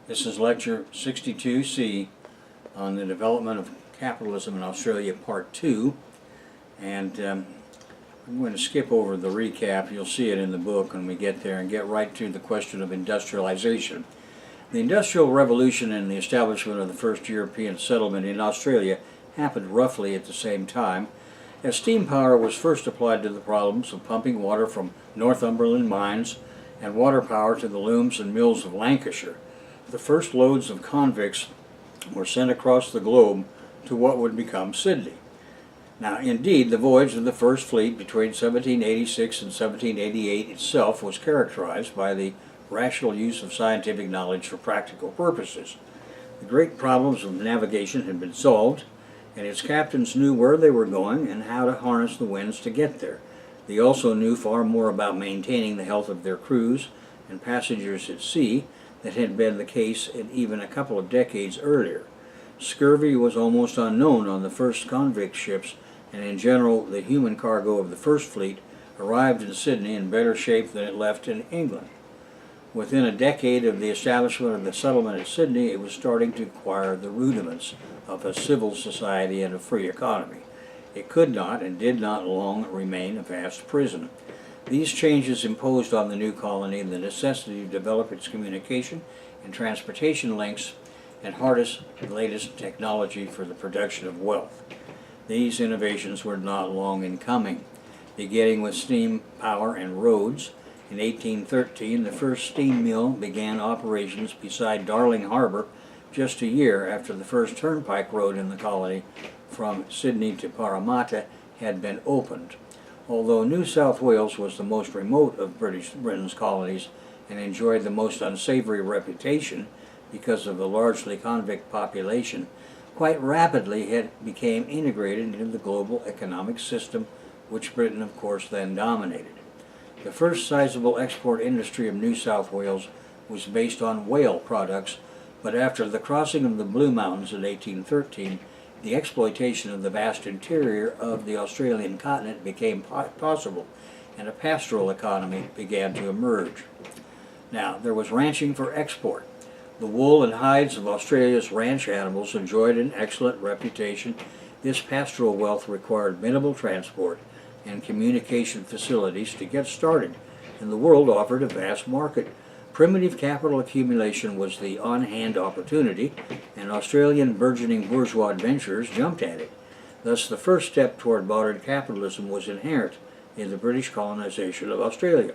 This is lecture 62C on the development of capitalism in Australia, part 2. And I'm going to skip over the recap. You'll see it in the book when we get there, and get right to the question of industrialization. The Industrial Revolution and the establishment of the first European settlement in Australia happened roughly at the same time, as steam power was first applied to the problems of pumping water from Northumberland mines and water power to the looms and mills of Lancashire. The first loads of convicts were sent across the globe to what would become Sydney. Now, indeed, the voyage of the First Fleet between 1786 and 1788 itself was characterized by the rational use of scientific knowledge for practical purposes. The great problems of navigation had been solved, and its captains knew where they were going and how to harness the winds to get there. They also knew far more about maintaining the health of their crews and passengers at sea than had been the case in even a couple of decades earlier. Scurvy was almost unknown on the first convict ships, and in general the human cargo of the First Fleet arrived in Sydney in better shape than it left in England. Within a decade of the establishment of the settlement at Sydney, it was starting to acquire the rudiments of a civil society and a free economy. It could not and did not long remain a vast prison. These changes imposed on the new colony the necessity to develop its communication and transportation links and harness the latest technology for the production of wealth. These innovations were not long in coming. Beginning with steam power and roads, in 1813 the first steam mill began operations beside Darling Harbour, just a year after the first turnpike road in the colony from Sydney to Parramatta had been opened. Although New South Wales was the most remote of Britain's colonies and enjoyed the most unsavory reputation because of the largely convict population, quite rapidly it became integrated into the global economic system, which Britain, of course, then dominated. The first sizable export industry of New South Wales was based on whale products, but after the crossing of the Blue Mountains in 1813, the exploitation of the vast interior of the Australian continent became possible, and a pastoral economy began to emerge. Now, there was ranching for export. The wool and hides of Australia's ranch animals enjoyed an excellent reputation. This pastoral wealth required minimal transport and communication facilities to get started, and the world offered a vast market. Primitive capital accumulation was the on-hand opportunity, and Australian burgeoning bourgeois adventurers jumped at it. Thus, the first step toward modern capitalism was inherent in the British colonization of Australia.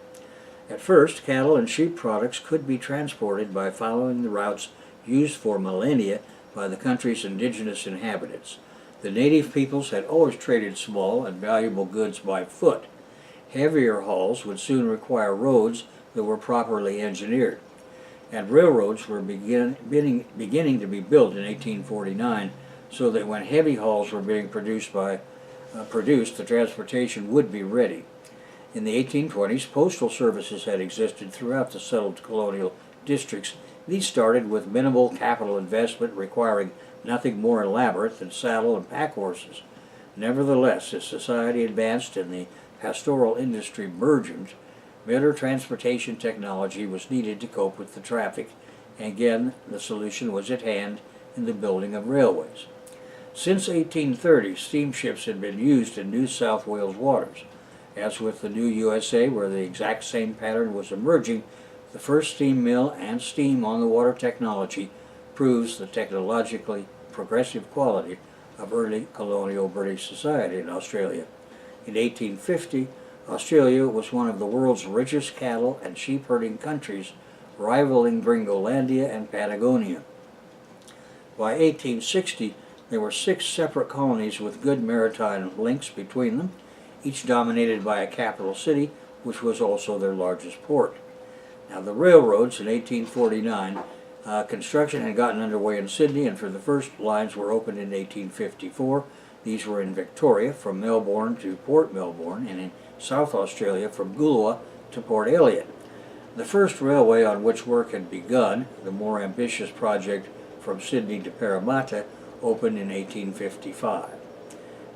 At first, cattle and sheep products could be transported by following the routes used for millennia by the country's indigenous inhabitants. The native peoples had always traded small and valuable goods by foot. Heavier hauls would soon require roads that were properly engineered, and railroads were beginning to be built in 1849, so that when heavy hauls were being produced, the transportation would be ready. In the 1820s, postal services had existed throughout the settled colonial districts. These started with minimal capital investment, requiring nothing more elaborate than saddle and pack horses. Nevertheless, as society advanced and the pastoral industry burgeoned, better transportation technology was needed to cope with the traffic, and again the solution was at hand in the building of railways. Since 1830, steamships had been used in New South Wales waters. As with the new USA, where the exact same pattern was emerging, the first steam mill and steam on the water technology proves the technologically progressive quality of early colonial British society in Australia. In 1850, Australia was one of the world's richest cattle and sheep herding countries, rivaling Gringolandia and Patagonia. By 1860, there were 6 separate colonies with good maritime links between them, each dominated by a capital city, which was also their largest port. Now, the railroads in 1849, construction had gotten underway in Sydney, and for the first lines were opened in 1854. These were in Victoria from Melbourne to Port Melbourne, and in South Australia from Goolwa to Port Elliot. The first railway on which work had begun, the more ambitious project from Sydney to Parramatta, opened in 1855.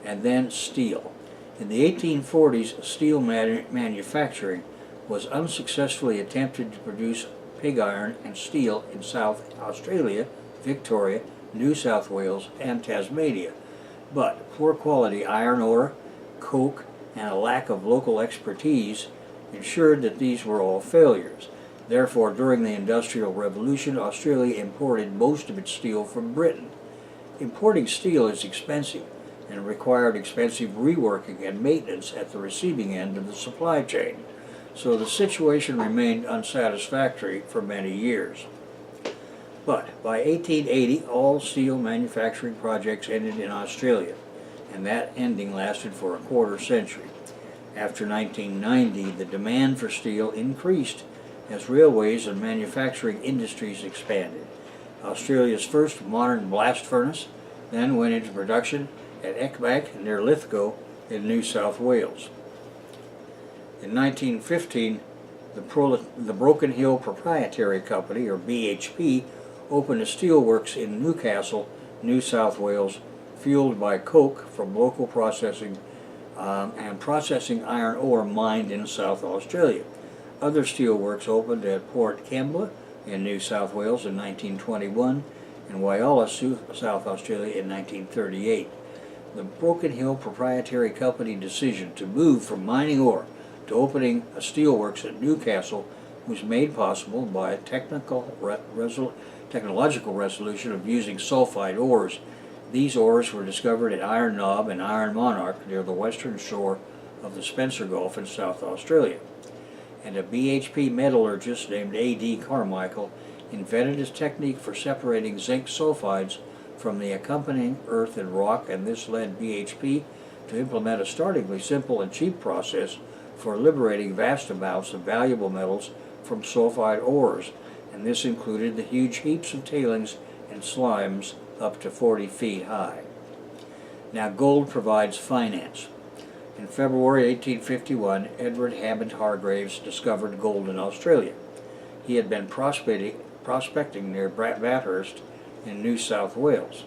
And then steel. In the 1840s, steel manufacturing was unsuccessfully attempted to produce pig iron and steel in South Australia, Victoria, New South Wales, and Tasmania. But poor quality iron ore, coke, and a lack of local expertise ensured that these were all failures. Therefore, during the Industrial Revolution, Australia imported most of its steel from Britain. Importing steel is expensive and required expensive reworking and maintenance at the receiving end of the supply chain, so the situation remained unsatisfactory for many years. But by 1880, all steel manufacturing projects ended in Australia, and that ending lasted for a quarter century. After 1990, the demand for steel increased as railways and manufacturing industries expanded. Australia's first modern blast furnace then went into production at Ekbak near Lithgow in New South Wales. In 1915, the Broken Hill Proprietary Company, or BHP, opened a steelworks in Newcastle, New South Wales, fueled by coke from local processing and processing iron ore mined in South Australia. Other steelworks opened at Port Kembla in New South Wales in 1921 and Whyalla, South Australia in 1938. The Broken Hill Proprietary Company decision to move from mining ore to opening a steelworks at Newcastle was made possible by a technological resolution of using sulfide ores. These ores were discovered at Iron Knob and Iron Monarch near the western shore of the Spencer Gulf in South Australia. And a BHP metallurgist named A.D. Carmichael invented his technique for separating zinc sulfides from the accompanying earth and rock, and this led BHP to implement a startlingly simple and cheap process for liberating vast amounts of valuable metals from sulfide ores, and this included the huge heaps of tailings and slimes up to 40 feet high. Now, gold provides finance. In February 1851, Edward Hammond Hargraves discovered gold in Australia. He had been prospecting near Bathurst in New South Wales.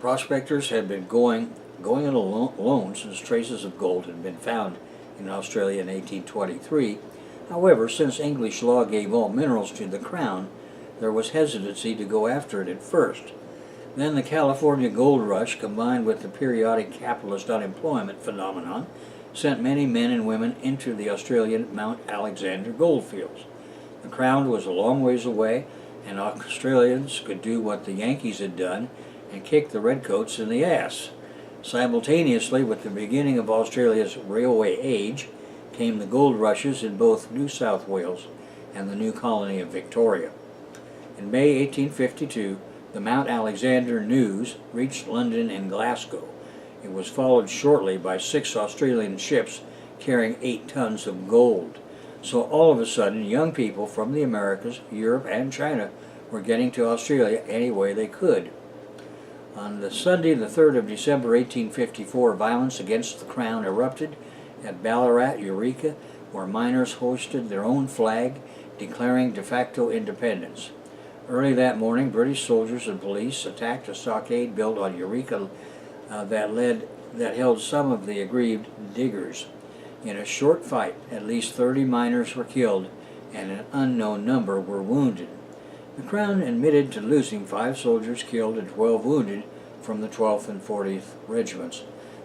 Prospectors had been going it alone since traces of gold had been found in Australia in 1823. However, since English law gave all minerals to the Crown, there was hesitancy to go after it at first. Then the California gold rush, combined with the periodic capitalist unemployment phenomenon, sent many men and women into the Australian Mount Alexander goldfields. The Crown was a long ways away, and Australians could do what the Yankees had done and kick the redcoats in the ass. Simultaneously with the beginning of Australia's railway age came the gold rushes in both New South Wales and the new colony of Victoria. In May 1852, the Mount Alexander news reached London and Glasgow. It was followed shortly by 6 Australian ships carrying 8 tons of gold. So all of a sudden, young people from the Americas, Europe, and China were getting to Australia any way they could. On the Sunday, the 3rd of December 1854, violence against the Crown erupted at Ballarat, Eureka, where miners hoisted their own flag, declaring de facto independence. Early that morning, British soldiers and police attacked a stockade built on Eureka that held some of the aggrieved diggers. In a short fight, at least 30 miners were killed and an unknown number were wounded. The Crown admitted to losing 5 soldiers killed and 12 wounded from the 12th and 40th regiments.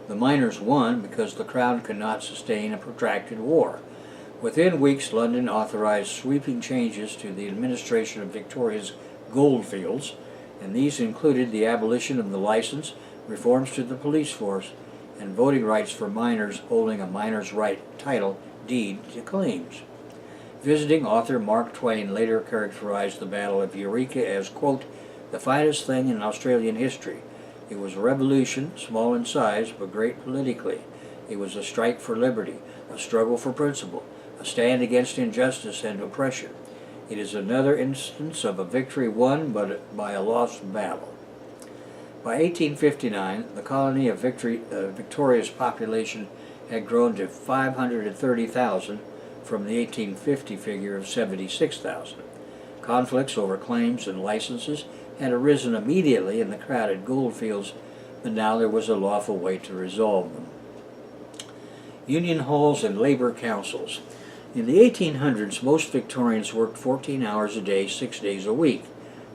The miners won because the Crown could not sustain a protracted war. Within weeks, London authorized sweeping changes to the administration of Victoria's goldfields, and these included the abolition of the license, reforms to the police force, and voting rights for miners holding a miner's right title deed to claims. Visiting author Mark Twain later characterized the Battle of Eureka as, quote, the finest thing in Australian history. It was a revolution, small in size, but great politically. It was a strike for liberty, a struggle for principle, a stand against injustice and oppression. It is another instance of a victory won but by a lost battle. By 1859, the colony of Victoria's population had grown to 530,000 from the 1850 figure of 76,000. Conflicts over claims and licenses had arisen immediately in the crowded goldfields, but now there was a lawful way to resolve them. Union halls and labor councils. In the 1800s, most Victorians worked 14 hours a day, 6 days a week.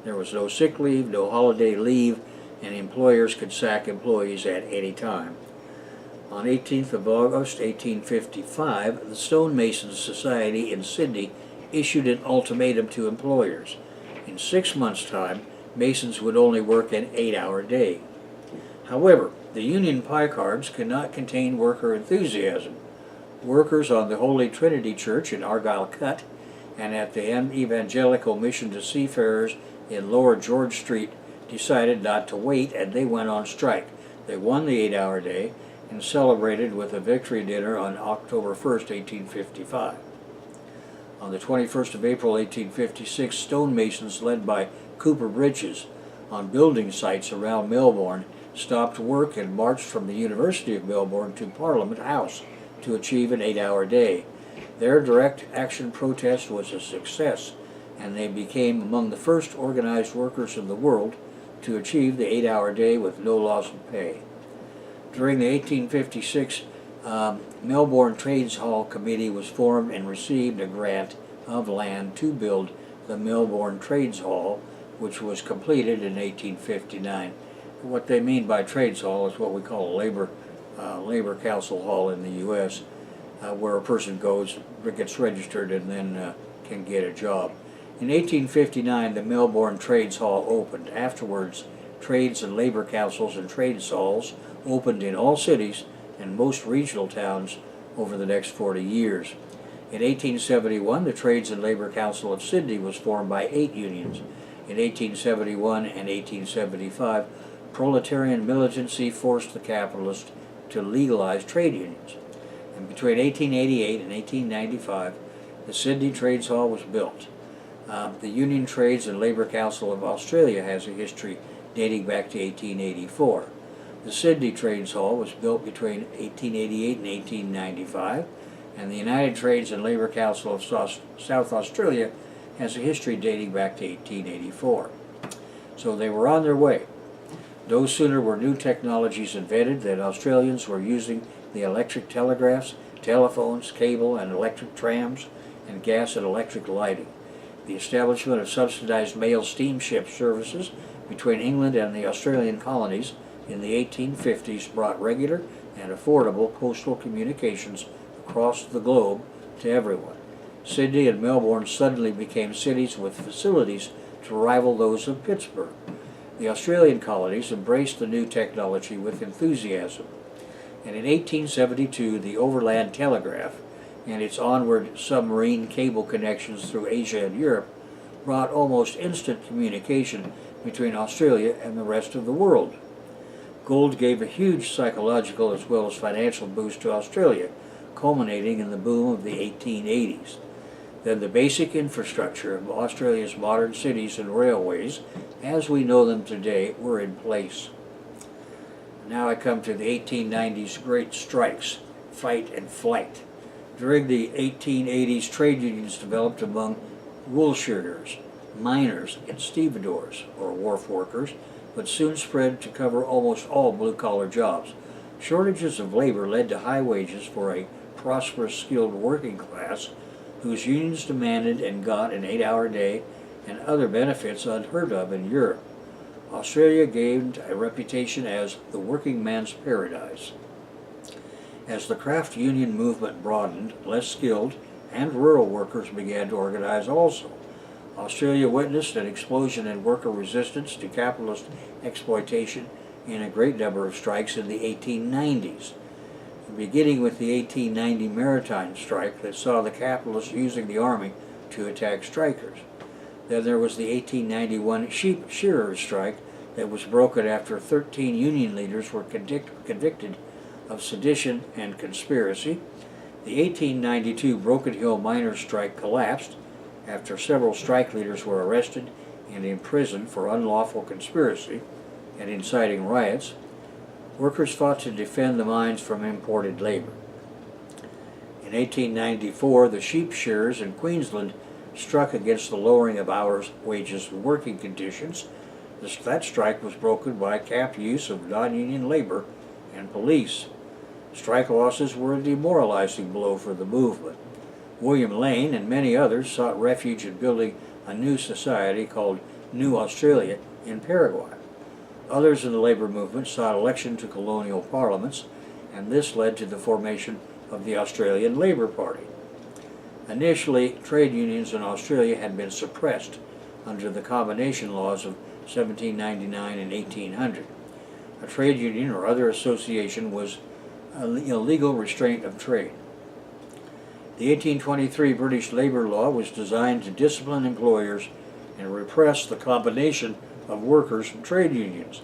There was no sick leave, no holiday leave, and employers could sack employees at any time. On 18th of August, 1855, the Stonemasons Society in Sydney issued an ultimatum to employers. In 6 months' time, Masons would only work an 8-hour day. However, the Union pie cards could not contain worker enthusiasm. Workers on the Holy Trinity Church in Argyle Cut and at the Evangelical Mission to Seafarers in Lower George Street decided not to wait, and they went on strike. They won the 8-hour day and celebrated with a victory dinner on October 1st, 1855. On the 21st of April, 1856, stonemasons led by Cooper Bridges on building sites around Melbourne stopped work and marched from the University of Melbourne to Parliament House to achieve an 8-hour day. Their direct action protest was a success, and they became among the first organized workers in the world to achieve the 8-hour day with no loss of pay. During the 1856 Melbourne Trades Hall Committee was formed and received a grant of land to build the Melbourne Trades Hall, which was completed in 1859. What they mean by Trades Hall is what we call a labor council hall in the U.S., where a person goes, gets registered, and then can get a job. In 1859, the Melbourne Trades Hall opened. Afterwards, trades and labor councils and trades halls opened in all cities and most regional towns over the next 40 years. In 1871, the Trades and Labor Council of Sydney was formed by 8 unions. In 1871 and 1875, proletarian militancy forced the capitalists to legalize trade unions. And between 1888 and 1895, the Sydney Trades Hall was built. The Union Trades and Labor Council of Australia has a history dating back to 1884. The Sydney Trades Hall was built between 1888 and 1895, and the United Trades and Labor Council of South Australia has a history dating back to 1884. So they were on their way. No sooner were new technologies invented than Australians were using the electric telegraphs, telephones, cable and electric trams, and gas and electric lighting. The establishment of subsidized mail steamship services between England and the Australian colonies in the 1850s brought regular and affordable postal communications across the globe to everyone. Sydney and Melbourne suddenly became cities with facilities to rival those of Pittsburgh. The Australian colonies embraced the new technology with enthusiasm, and in 1872 the overland telegraph and its onward submarine cable connections through Asia and Europe brought almost instant communication between Australia and the rest of the world. Gold gave a huge psychological as well as financial boost to Australia, culminating in the boom of the 1880s. Then the basic infrastructure of Australia's modern cities and railways, as we know them today, were in place. Now I come to the 1890s great strikes, fight and flight. During the 1880s, trade unions developed among wool shearers, miners, and stevedores, or wharf workers, but soon spread to cover almost all blue-collar jobs. Shortages of labor led to high wages for a prosperous, skilled working class whose unions demanded and got an 8-hour day and other benefits unheard of in Europe. Australia gained a reputation as the working man's paradise. As the craft union movement broadened, less skilled and rural workers began to organize also. Australia witnessed an explosion in worker resistance to capitalist exploitation in a great number of strikes in the 1890s, beginning with the 1890 maritime strike that saw the capitalists using the army to attack strikers. Then there was the 1891 Shearer strike that was broken after 13 union leaders were convicted of sedition and conspiracy. The 1892 Broken Hill miners' strike collapsed after several strike leaders were arrested and imprisoned for unlawful conspiracy and inciting riots. Workers fought to defend the mines from imported labor. In 1894, the sheep shearers in Queensland struck against the lowering of hours, wages, and working conditions. That strike was broken by cap use of non-union labor and police. Strike losses were a demoralizing blow for the movement. William Lane and many others sought refuge in building a new society called New Australia in Paraguay. Others in the labor movement sought election to colonial parliaments, and this led to the formation of the Australian Labor Party. Initially, trade unions in Australia had been suppressed under the combination laws of 1799 and 1800. A trade union or other association was a legal restraint of trade. The 1823 British labor law was designed to discipline employers and repress the combination of workers and trade unions.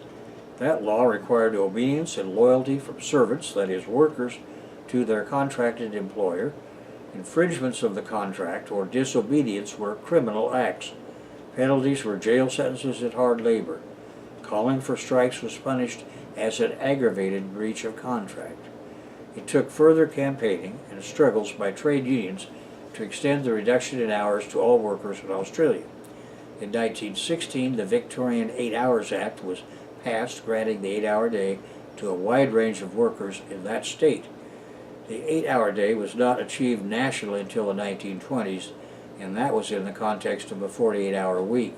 That law required obedience and loyalty from servants, that is, workers, to their contracted employer. Infringements of the contract or disobedience were criminal acts. Penalties were jail sentences and hard labor. Calling for strikes was punished as an aggravated breach of contract. It took further campaigning and struggles by trade unions to extend the reduction in hours to all workers in Australia. In 1916, the Victorian 8 Hours Act was passed, granting the 8-hour day to a wide range of workers in that state. The 8-hour day was not achieved nationally until the 1920s, and that was in the context of a 48-hour week.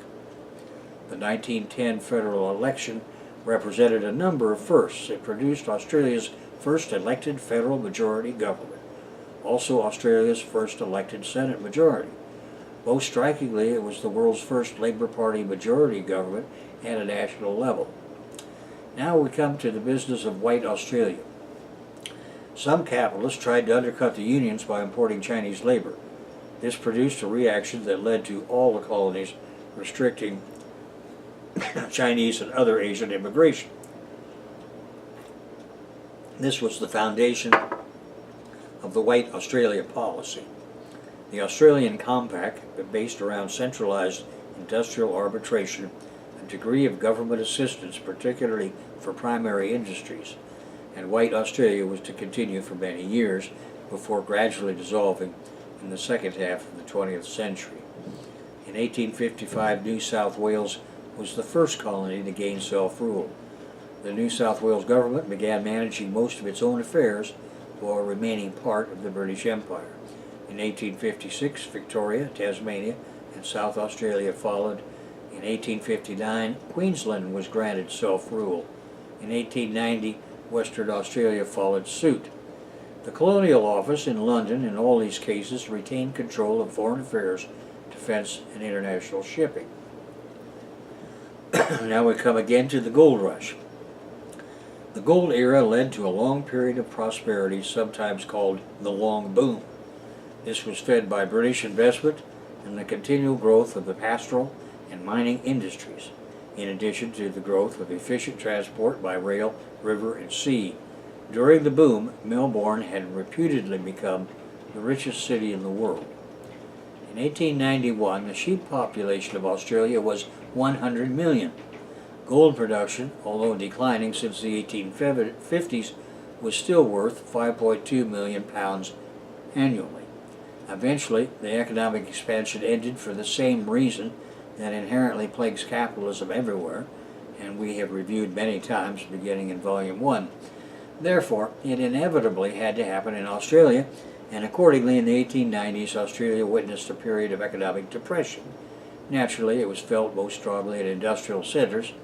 The 1910 federal election represented a number of firsts. It produced Australia's first elected federal majority government, also Australia's first elected Senate majority. Most strikingly, it was the world's first Labor Party majority government at a national level. Now we come to the business of white Australia. Some capitalists tried to undercut the unions by importing Chinese labor. This produced a reaction that led to all the colonies restricting Chinese and other Asian immigration. This was the foundation of the White Australia policy. The Australian Compact, based around centralized industrial arbitration, a degree of government assistance, particularly for primary industries, and White Australia was to continue for many years before gradually dissolving in the second half of the 20th century. In 1855, New South Wales was the first colony to gain self-rule. The New South Wales government began managing most of its own affairs while remaining part of the British Empire. In 1856, Victoria, Tasmania, and South Australia followed. In 1859, Queensland was granted self-rule. In 1890, Western Australia followed suit. The Colonial Office in London, in all these cases, retained control of foreign affairs, defense, and international shipping. Now we come again to the gold rush. The gold era led to a long period of prosperity, sometimes called the Long Boom. This was fed by British investment and the continual growth of the pastoral and mining industries, in addition to the growth of efficient transport by rail, river, and sea. During the boom, Melbourne had reputedly become the richest city in the world. In 1891, the sheep population of Australia was 100 million. Gold production, although declining since the 1850s, was still worth 5.2 million pounds annually. Eventually, the economic expansion ended for the same reason that inherently plagues capitalism everywhere, and we have reviewed many times beginning in Volume 1. Therefore, it inevitably had to happen in Australia, and accordingly in the 1890s, Australia witnessed a period of economic depression. Naturally, it was felt most strongly in industrial centers.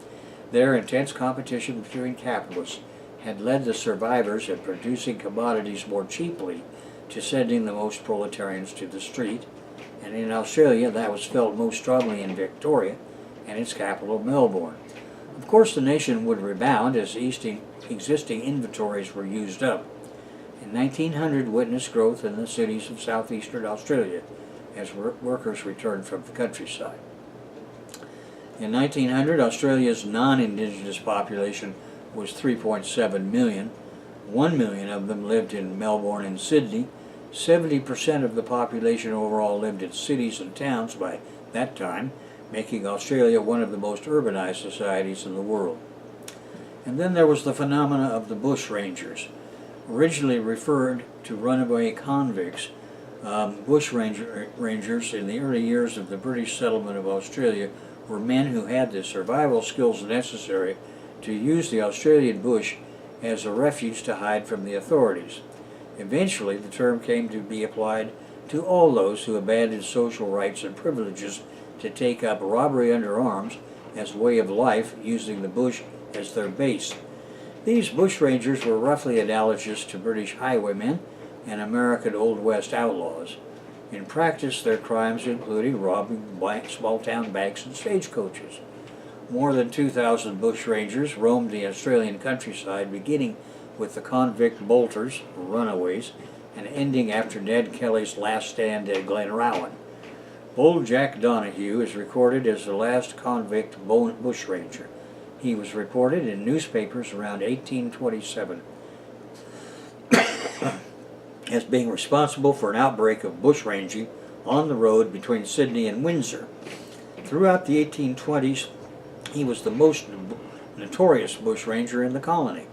Their intense competition between capitalists had led the survivors in producing commodities more cheaply to sending the most proletarians to the street, and in Australia that was felt most strongly in Victoria and its capital Melbourne. Of course, the nation would rebound as existing inventories were used up. In 1900 witnessed growth in the cities of southeastern Australia as workers returned from the countryside. In 1900, Australia's non-Indigenous population was 3.7 million. 1 million of them lived in Melbourne and Sydney. 70% of the population overall lived in cities and towns by that time, making Australia one of the most urbanized societies in the world. And then there was the phenomena of the bushrangers. Originally referred to runaway convicts, bushrangers in the early years of the British settlement of Australia were men who had the survival skills necessary to use the Australian bush as a refuge to hide from the authorities. Eventually, the term came to be applied to all those who abandoned social rights and privileges to take up robbery under arms as a way of life, using the bush as their base. These bushrangers were roughly analogous to British highwaymen and American Old West outlaws. In practice, their crimes included robbing small-town banks and stagecoaches. More than 2,000 bushrangers roamed the Australian countryside, beginning with the convict bolters, or runaways, and ending after Ned Kelly's last stand at Glenrowan. Bold Jack Donahue is recorded as the last convict bushranger. He was reported in newspapers around 1827 as being responsible for an outbreak of bushranging on the road between Sydney and Windsor. Throughout the 1820s, he was the most notorious bushranger in the colony,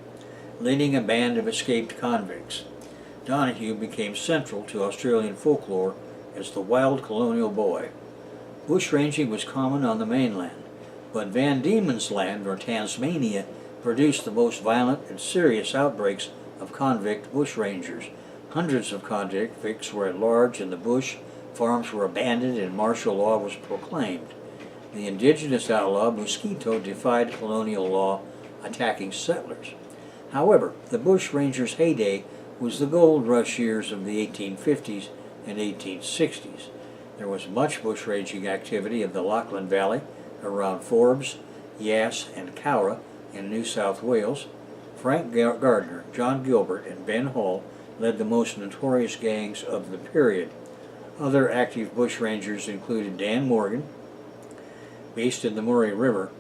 leading a band of escaped convicts. Donahue became central to Australian folklore as the wild colonial boy. Bushranging was common on the mainland, but Van Diemen's Land, or Tasmania, produced the most violent and serious outbreaks of convict bushrangers. Hundreds of convicts were at large in the bush, farms were abandoned, and martial law was proclaimed. The indigenous outlaw Mosquito defied colonial law, attacking settlers. However, the bushrangers' heyday was the gold rush years of the 1850s and 1860s. There was much bushranging activity in the Lachlan Valley, around Forbes, Yass, and Cowra in New South Wales. Frank Gardner, John Gilbert, and Ben Hall led the most notorious gangs of the period. Other active bushrangers included Dan Morgan, based in the Murray River,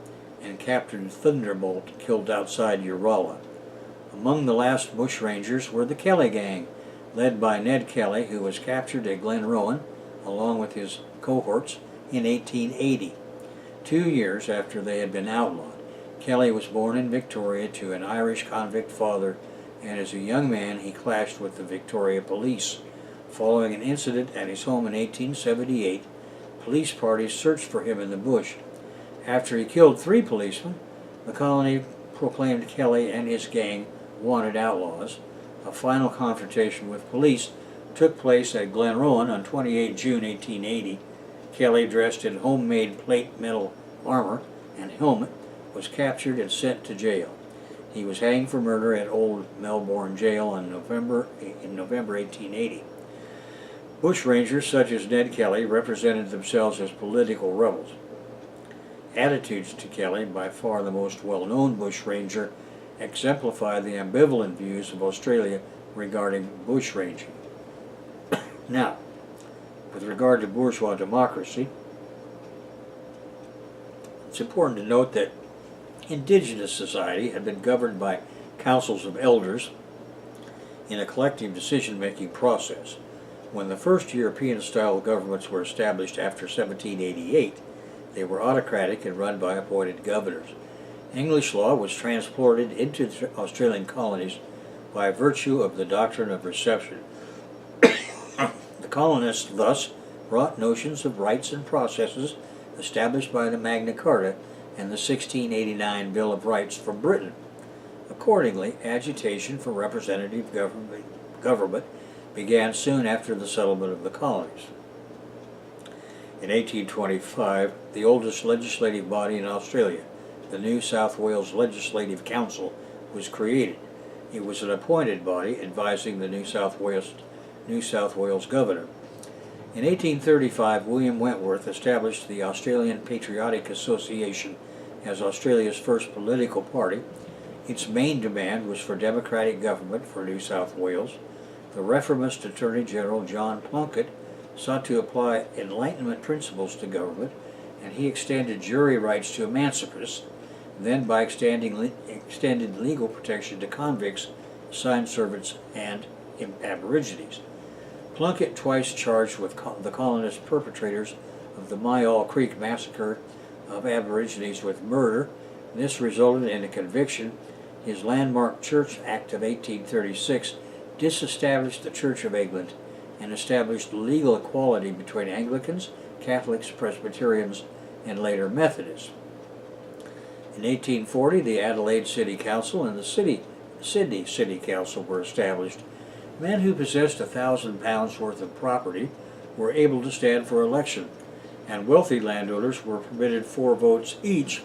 and Captain Thunderbolt, killed outside Uralla. Among the last bushrangers were the Kelly Gang, led by Ned Kelly, who was captured at Glenrowan, along with his cohorts, in 1880. 2 years after they had been outlawed. Kelly was born in Victoria to an Irish convict father, and as a young man he clashed with the Victoria police. Following an incident at his home in 1878, police parties searched for him in the bush. After he killed 3 policemen, the colony proclaimed Kelly and his gang wanted outlaws. A final confrontation with police took place at Glenrowan on 28 June 1880. Kelly, dressed in homemade plate metal armor and helmet, was captured and sent to jail. He was hanged for murder at Old Melbourne Jail in November 1880. Bushrangers such as Ned Kelly represented themselves as political rebels. Attitudes to Kelly, by far the most well-known bushranger, exemplify the ambivalent views of Australia regarding bushranging. Now, with regard to bourgeois democracy, it's important to note that indigenous society had been governed by councils of elders in a collective decision-making process. When the first European-style governments were established after 1788, they were autocratic and run by appointed governors. English law was transported into the Australian colonies by virtue of the doctrine of reception. The colonists thus brought notions of rights and processes established by the Magna Carta and the 1689 Bill of Rights from Britain. Accordingly, agitation for representative government began soon after the settlement of the colonies. In 1825, the oldest legislative body in Australia, the New South Wales Legislative Council, was created. It was an appointed body advising the New South Wales governor. In 1835, William Wentworth established the Australian Patriotic Association as Australia's first political party. Its main demand was for democratic government for New South Wales. The reformist Attorney General John Plunkett sought to apply Enlightenment principles to government, and he extended jury rights to emancipists, then by extended legal protection to convicts, assigned servants, and Aborigines. Plunkett twice charged with the colonist perpetrators of the Myall Creek massacre of Aborigines with murder. This resulted in a conviction. His landmark Church Act of 1836 disestablished the Church of England and established legal equality between Anglicans, Catholics, Presbyterians, and later Methodists. In 1840, the Adelaide City Council and the City Sydney City Council were established. Men who possessed £1,000 worth of property were able to stand for election, and wealthy landowners were permitted 4 votes each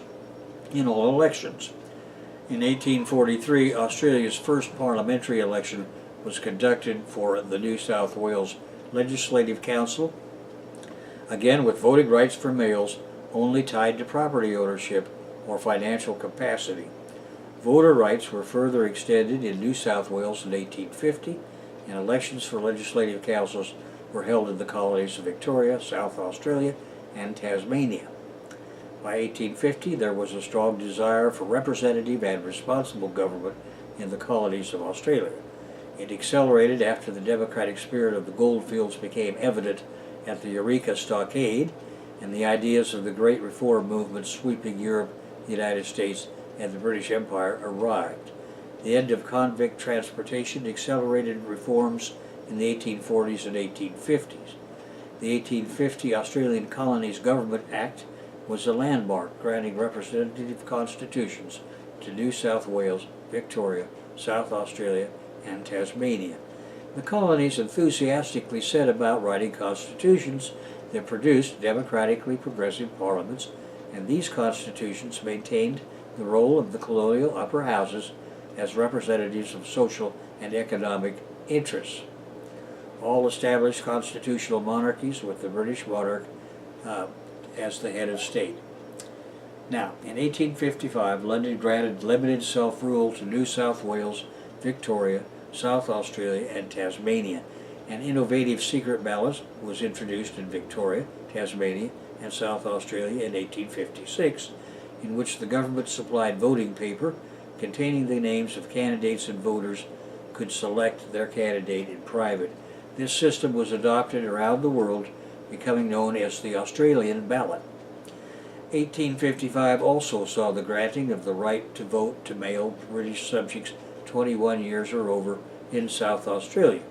in all elections. In 1843, Australia's first parliamentary election was conducted for the New South Wales Legislative Council, again with voting rights for males only tied to property ownership or financial capacity. Voter rights were further extended in New South Wales in 1850, and elections for legislative councils were held in the colonies of Victoria, South Australia, and Tasmania. By 1850, there was a strong desire for representative and responsible government in the colonies of Australia. It accelerated after the democratic spirit of the goldfields became evident at the Eureka Stockade, and the ideas of the Great Reform movement sweeping Europe, the United States, and the British Empire arrived. The end of convict transportation accelerated reforms in the 1840s and 1850s. The 1850 Australian Colonies Government Act was a landmark, granting representative constitutions to New South Wales, Victoria, South Australia, and Tasmania. The colonies enthusiastically set about writing constitutions that produced democratically progressive parliaments, and these constitutions maintained the role of the colonial upper houses as representatives of social and economic interests. All established constitutional monarchies with the British monarch as the head of state. Now, in 1855, London granted limited self-rule to New South Wales, Victoria, South Australia, and Tasmania. An innovative secret ballot was introduced in Victoria, Tasmania, and South Australia in 1856, in which the government supplied voting paper containing the names of candidates, and voters could select their candidate in private. This system was adopted around the world, becoming known as the Australian ballot. 1855 also saw the granting of the right to vote to male British subjects 21 years or over in South Australia.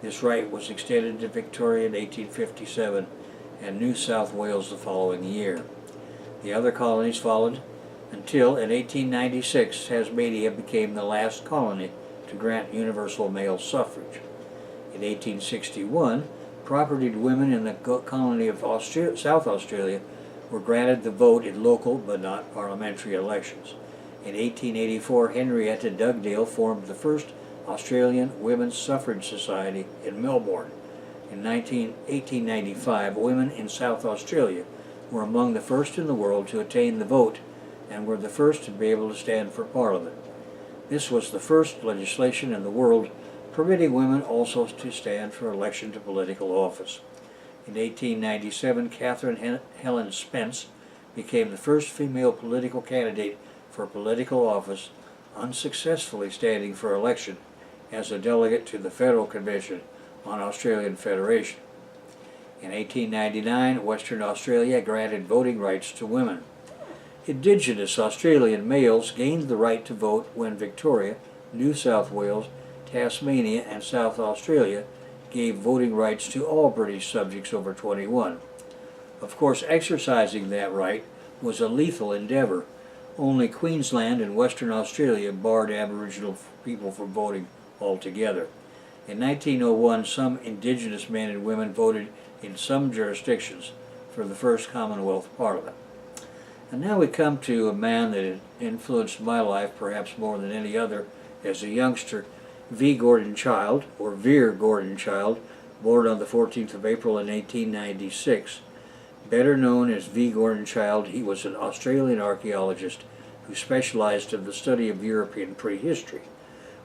This right was extended to Victoria in 1857 and New South Wales the following year. The other colonies followed until in 1896 Tasmania became the last colony to grant universal male suffrage. In 1861, propertied women in the colony of South Australia were granted the vote in local but not parliamentary elections. In 1884, Henrietta Dugdale formed the first Australian Women's Suffrage Society in Melbourne. In 1895, women in South Australia were among the first in the world to attain the vote and were the first to be able to stand for Parliament. This was the first legislation in the world permitting women also to stand for election to political office. In 1897, Catherine Helen Spence became the first female political candidate for political office, unsuccessfully standing for election as a delegate to the Federal Convention on Australian Federation. In 1899, Western Australia granted voting rights to women. Indigenous Australian males gained the right to vote when Victoria, New South Wales, Tasmania, and South Australia gave voting rights to all British subjects over 21. Of course, exercising that right was a lethal endeavour. Only Queensland and Western Australia barred Aboriginal people from voting altogether. In 1901, some Indigenous men and women voted in some jurisdictions for the first Commonwealth Parliament. And now we come to a man that influenced my life perhaps more than any other as a youngster, V. Gordon Childe, or Veer Gordon Childe, born on the 14th of April in 1896. Better known as V. Gordon Childe, he was an Australian archaeologist who specialized in the study of European prehistory.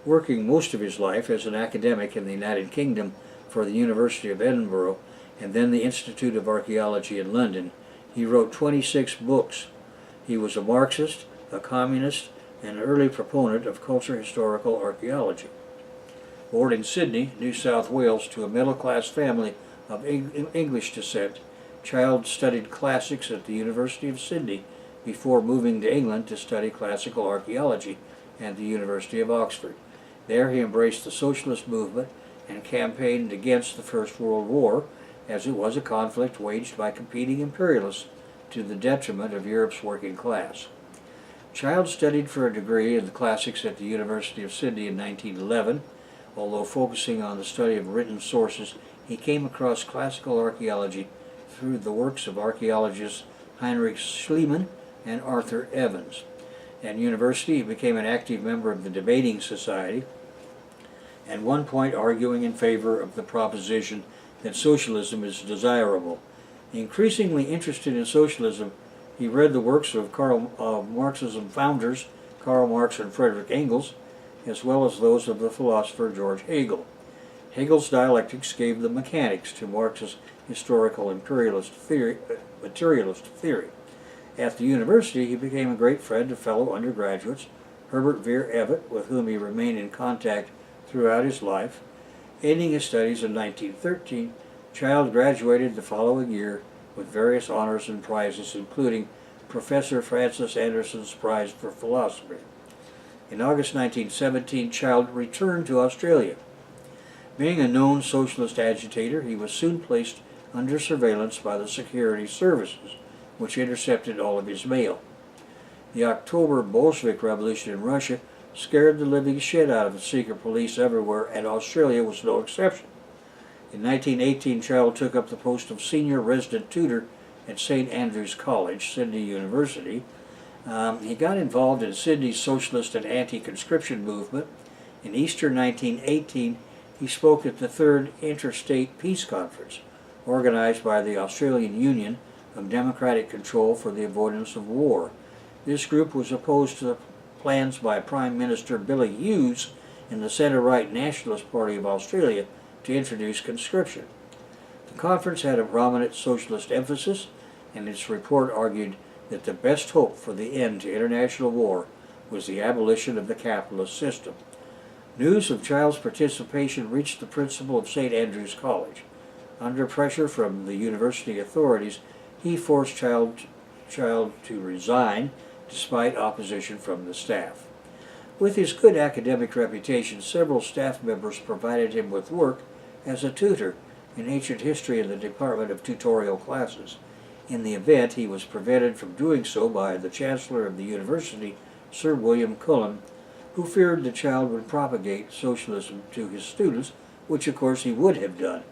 Working most of his life as an academic in the United Kingdom for the University of Edinburgh and then the Institute of Archaeology in London, he wrote 26 books. He was a Marxist, a communist, and an early proponent of culture-historical archaeology. Born in Sydney, New South Wales, to a middle-class family of English descent, Childe studied classics at the University of Sydney before moving to England to study classical archaeology at the University of Oxford. There he embraced the socialist movement and campaigned against the First World War, as it was a conflict waged by competing imperialists to the detriment of Europe's working class. Child studied for a degree in the classics at the University of Sydney in 1911. Although focusing on the study of written sources, he came across classical archaeology through the works of archaeologists Heinrich Schliemann and Arthur Evans. At university, he became an active member of the Debating Society, at one point arguing in favor of the proposition that socialism is desirable. Increasingly interested in socialism, he read the works of Marxism founders Karl Marx and Friedrich Engels, as well as those of the philosopher George Hegel. Hegel's dialectics gave the mechanics to Marx's historical materialist theory. At the university, he became a great friend of fellow undergraduates, Herbert Vere Evatt, with whom he remained in contact throughout his life. Ending his studies in 1913, Child graduated the following year with various honors and prizes, including Professor Francis Anderson's Prize for Philosophy. In August 1917, Child returned to Australia. Being a known socialist agitator, he was soon placed under surveillance by the security services, which intercepted all of his mail. The October Bolshevik Revolution in Russia scared the living shit out of the secret police everywhere, and Australia was no exception. In 1918, Child took up the post of senior resident tutor at St. Andrew's College, Sydney University. He got involved in Sydney's socialist and anti-conscription movement. In Easter 1918, he spoke at the Third Interstate Peace Conference, organized by the Australian Union of Democratic Control for the Avoidance of War. This group was opposed to the plans by Prime Minister Billy Hughes in the centre-right Nationalist Party of Australia to introduce conscription. The conference had a prominent socialist emphasis, and its report argued that the best hope for the end to international war was the abolition of the capitalist system. News of Child's participation reached the principal of St. Andrew's College. Under pressure from the university authorities, he forced Child to resign despite opposition from the staff. With his good academic reputation, several staff members provided him with work as a tutor in ancient history in the Department of Tutorial Classes. In the event, he was prevented from doing so by the Chancellor of the University, Sir William Cullen, who feared the Child would propagate socialism to his students, which of course he would have done.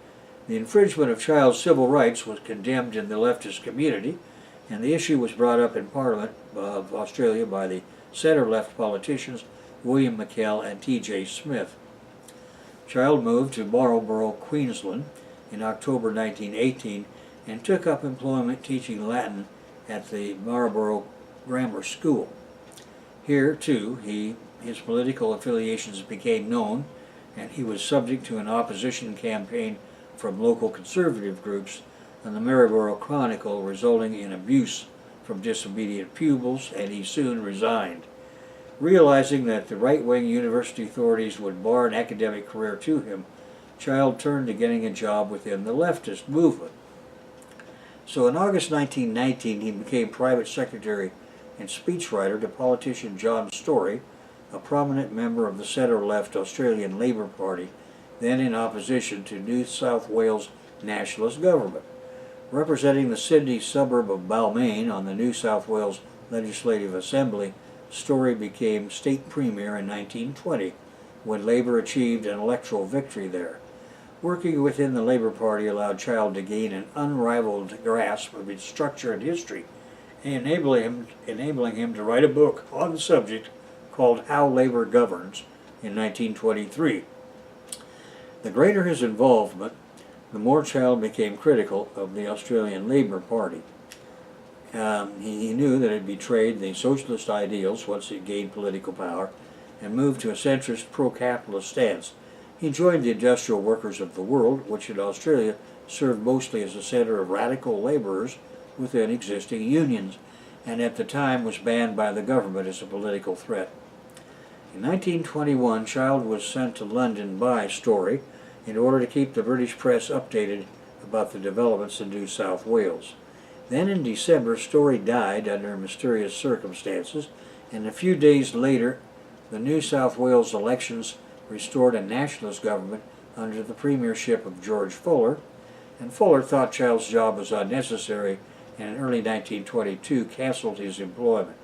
The infringement of Child's civil rights was condemned in the leftist community, and the issue was brought up in Parliament of Australia by the centre-left politicians William McKell and T.J. Smith. Child moved to Marlborough, Queensland in October 1918 and took up employment teaching Latin at the Marlborough Grammar School. Here, too, his political affiliations became known, and he was subject to an opposition campaign from local conservative groups and the Marlborough Chronicle, resulting in abuse from disobedient pupils, and he soon resigned. Realizing that the right-wing university authorities would bar an academic career to him, Child turned to getting a job within the leftist movement. So in August 1919, he became private secretary and speechwriter to politician John Story, a prominent member of the centre-left Australian Labour Party, then in opposition to New South Wales nationalist government. Representing the Sydney suburb of Balmain on the New South Wales Legislative Assembly, Story became state premier in 1920, when Labour achieved an electoral victory there. Working within the Labour Party allowed Child to gain an unrivaled grasp of its structure and history, enabling him to write a book on the subject called How Labour Governs in 1923. The greater his involvement, the more Child became critical of the Australian Labour Party. He knew that it betrayed the socialist ideals once it gained political power and moved to a centrist pro-capitalist stance. He joined the Industrial Workers of the World, which in Australia served mostly as a center of radical laborers within existing unions, and at the time was banned by the government as a political threat. In 1921, Child was sent to London by Story in order to keep the British press updated about the developments in New South Wales. Then in December, Story died under mysterious circumstances, and a few days later, the New South Wales elections restored a nationalist government under the premiership of George Fuller, and Fuller thought Child's job was unnecessary and in early 1922 canceled his employment.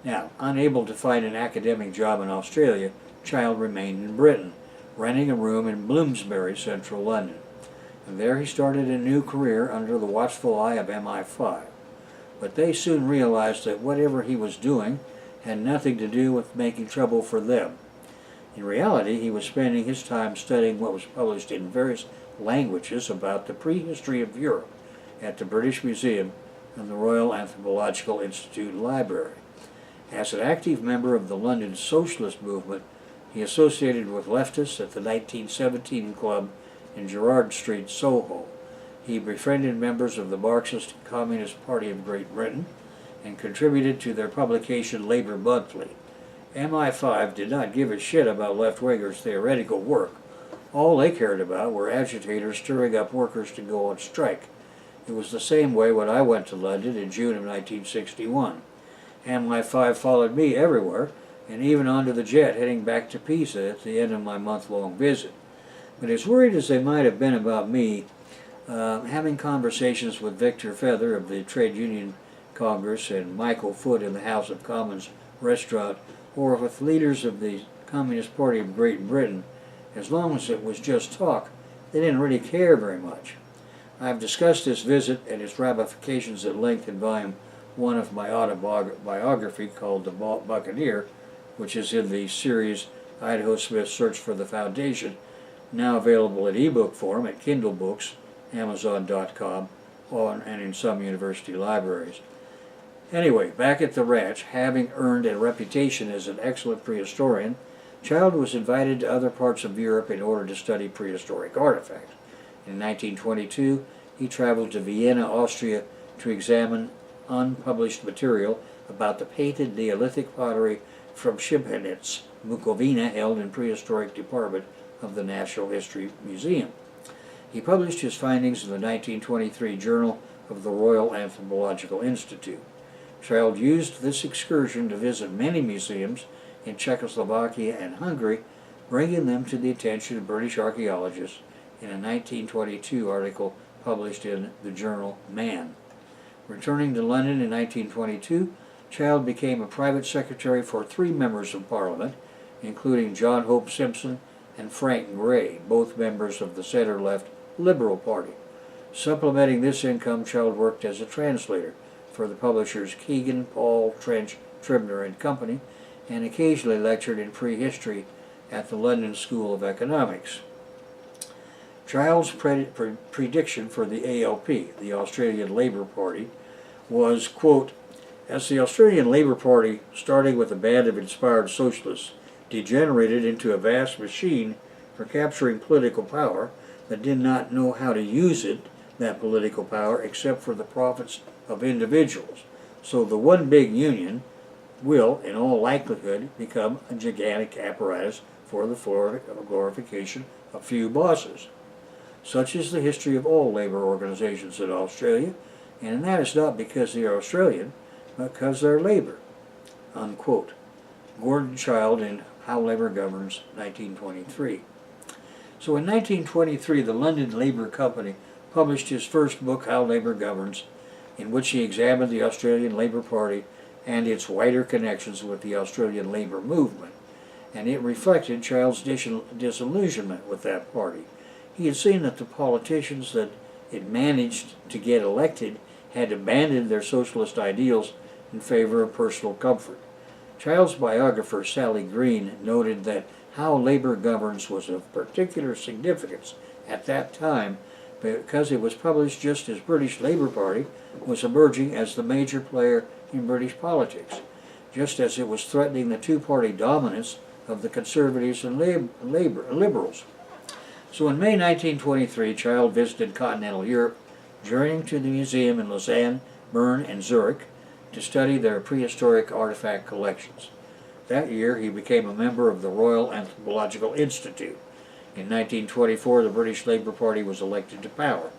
Now, unable to find an academic job in Australia, Child remained in Britain, renting a room in Bloomsbury, central London. And there he started a new career under the watchful eye of MI5. But they soon realized that whatever he was doing had nothing to do with making trouble for them. In reality, he was spending his time studying what was published in various languages about the prehistory of Europe at the British Museum and the Royal Anthropological Institute Library. As an active member of the London Socialist movement, he associated with leftists at the 1917 Club in Gerrard Street, Soho. He befriended members of the Marxist and Communist Party of Great Britain and contributed to their publication Labour Monthly. MI5 did not give a shit about left-wingers' theoretical work. All they cared about were agitators stirring up workers to go on strike. It was the same way when I went to London in June of 1961. MI5 followed me everywhere, and even onto the jet heading back to Pisa at the end of my month-long visit. But as worried as they might have been about me, having conversations with Victor Feather of the Trade Union Congress and Michael Foot in the House of Commons restaurant, or with leaders of the Communist Party of Great Britain, as long as it was just talk, they didn't really care very much. I've discussed this visit and its ramifications at length in Volume 1 of my autobiography called The Buccaneer, which is in the series Idaho Smith's Search for the Foundation, now available in ebook form at Kindle Books, Amazon.com, and in some university libraries. Anyway, back at the ranch, having earned a reputation as an excellent prehistorian, Child was invited to other parts of Europe in order to study prehistoric artifacts. In 1922, he traveled to Vienna, Austria, to examine unpublished material about the painted Neolithic pottery from Schibnitz, Bukovina, held in prehistoric department of the National History Museum. He published his findings in the 1923 Journal of the Royal Anthropological Institute. Child used this excursion to visit many museums in Czechoslovakia and Hungary, bringing them to the attention of British archaeologists in a 1922 article published in the journal Man. Returning to London in 1922, Child became a private secretary for 3 members of Parliament, including John Hope Simpson and Frank Grey, both members of the center-left Liberal Party. Supplementing this income, Child worked as a translator for the publishers Keegan, Paul, Trench, Tribner and Company, and occasionally lectured in prehistory at the London School of Economics. Child's prediction for the ALP, the Australian Labour Party, was, quote, as the Australian Labour Party, starting with a band of inspired socialists, degenerated into a vast machine for capturing political power that did not know how to use it, that political power, except for the profits of individuals. So the one big union will, in all likelihood, become a gigantic apparatus for the glorification of few bosses. Such is the history of all labor organizations in Australia, and that is not because they are Australian, but because they're labor. Unquote. Gordon Child in How Labor Governs, 1923. So in 1923, the London Labour Company published his first book, How Labor Governs, in which he examined the Australian Labour Party and its wider connections with the Australian labour movement, and it reflected Child's disillusionment with that party. He had seen that the politicians that it managed to get elected had abandoned their socialist ideals in favor of personal comfort. Child's biographer, Sally Green, noted that How Labor Governs was of particular significance at that time because it was published just as British Labour Party was emerging as the major player in British politics, just as it was threatening the two-party dominance of the Conservatives and Liberals. So in May 1923, Child visited continental Europe, journeying to the museum in Lausanne, Bern, and Zurich to study their prehistoric artifact collections. That year, he became a member of the Royal Anthropological Institute. In 1924, the British Labour Party was elected to power.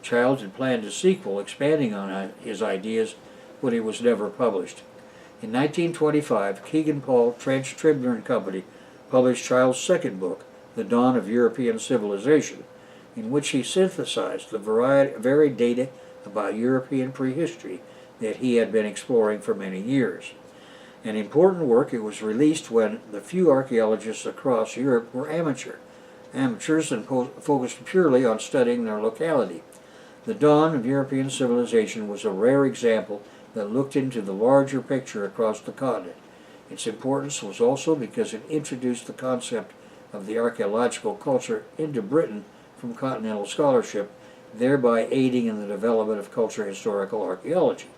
Child had planned a sequel expanding on his ideas, but it was never published. In 1925, Keegan, Paul, Trench, Tribner and Company published Child's second book, The Dawn of European Civilization, in which he synthesized the varied data about European prehistory that he had been exploring for many years. An important work, it was released when the few archaeologists across Europe were amateurs and focused purely on studying their locality. The dawn of European civilization was a rare example that looked into the larger picture across the continent. Its importance was also because it introduced the concept of the archaeological culture into Britain from continental scholarship, thereby aiding in the development of culture historical archaeology.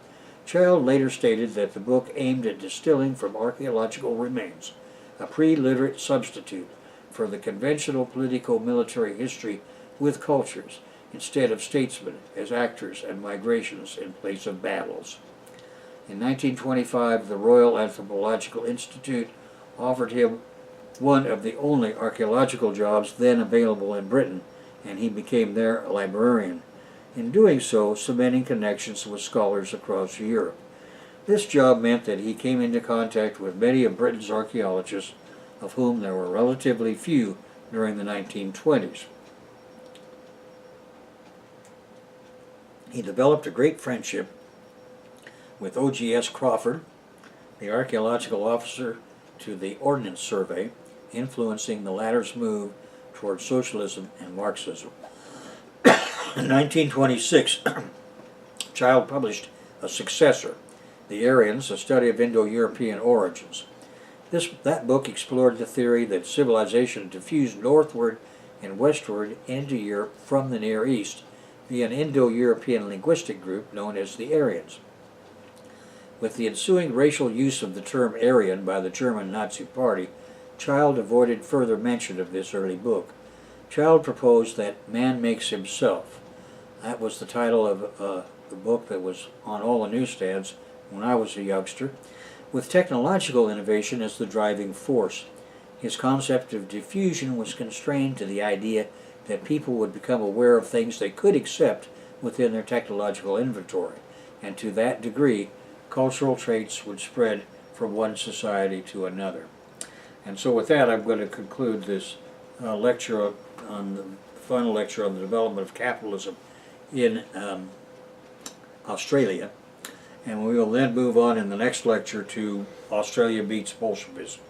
Child later stated that the book aimed at distilling from archaeological remains a pre-literate substitute for the conventional politico-military history with cultures, instead of statesmen as actors and migrations in place of battles. In 1925, the Royal Anthropological Institute offered him one of the only archaeological jobs then available in Britain, and he became their librarian, in doing so cementing connections with scholars across Europe. This job meant that he came into contact with many of Britain's archaeologists, of whom there were relatively few during the 1920s. He developed a great friendship with O.G.S. Crawford, the archaeological officer to the Ordnance Survey, influencing the latter's move toward socialism and Marxism. In 1926, Child published a successor, The Aryans, A Study of Indo-European Origins. That book explored the theory that civilization diffused northward and westward into Europe from the Near East via an Indo-European linguistic group known as the Aryans. With the ensuing racial use of the term Aryan by the German Nazi Party, Child avoided further mention of this early book. Child proposed that man makes himself. That was the title of the book that was on all the newsstands when I was a youngster, with technological innovation as the driving force. His concept of diffusion was constrained to the idea that people would become aware of things they could accept within their technological inventory, and to that degree, cultural traits would spread from one society to another. And so with that, I'm going to conclude this lecture on the final lecture on the development of capitalism in Australia. And we will then move on in the next lecture to Australia Beats Bolshevism.